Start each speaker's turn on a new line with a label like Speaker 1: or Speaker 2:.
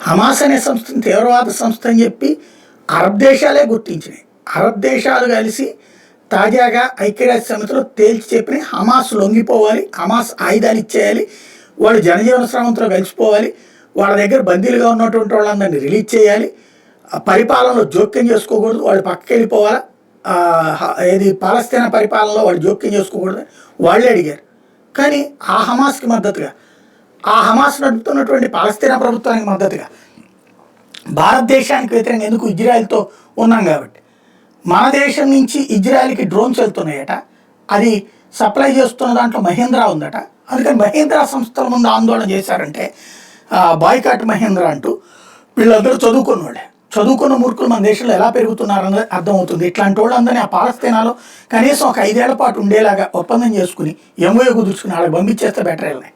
Speaker 1: Hamas అనే సంస్థను తీవ్రవాద సంస్థ అని చెప్పి అరబ్ దేశాలే గుర్తించినాయి. అరబ్ దేశాలు కలిసి తాజాగా ఐక్యరాజ్య సమితిలో తేల్చి చెప్పినాయి, హమాస్ లొంగిపోవాలి, హమాస్ ఆయుధాలు ఇచ్చేయాలి, వాళ్ళు జనజీవన స్రవంతిలో కలిసిపోవాలి, వాళ్ళ దగ్గర బందీలుగా ఉన్నటువంటి వాళ్ళందరినీ రిలీజ్ చేయాలి, పరిపాలనలో జోక్యం చేసుకోకూడదు, వాళ్ళు పక్కకి వెళ్ళిపోవాలా, ఏది పాలస్తీనా పరిపాలనలో వాళ్ళు జోక్యం చేసుకోకూడదు వాళ్ళే అడిగారు. కానీ ఆ హమాస్కి మద్దతుగా, ఆ హమాస్ నడుపుతున్నటువంటి పాలస్తీనా ప్రభుత్వానికి మద్దతుగా భారతదేశానికి వ్యతిరేకంగా, ఎందుకు ఇజ్రాయెల్తో ఉన్నాం కాబట్టి, మన దేశం నుంచి ఇజ్రాయెల్కి డ్రోన్స్ వెళ్తున్నాయట, అది సప్లై చేస్తున్న దాంట్లో మహీంద్రా ఉందట. అందుకని మహీంద్రా సంస్థల ముందు ఆందోళన చేశారంటే బాయ్కాట్ మహీంద్రా అంటూ. వీళ్ళందరూ చదువుకున్న వాళ్ళే, చదువుకున్న మూర్ఖులు మన దేశంలో ఎలా పెరుగుతున్నారన్నది అర్థమవుతుంది. ఇట్లాంటి వాళ్ళందరినీ ఆ పాలస్తీనాలో కనీసం ఒక 5 ఏళ్ల పాటు ఉండేలాగా ఒప్పందం చేసుకుని ఎంఓఏ కుదుర్చుకుని వాళ్ళకి పంపించేస్తే బెటర్ వెళ్ళినాయి.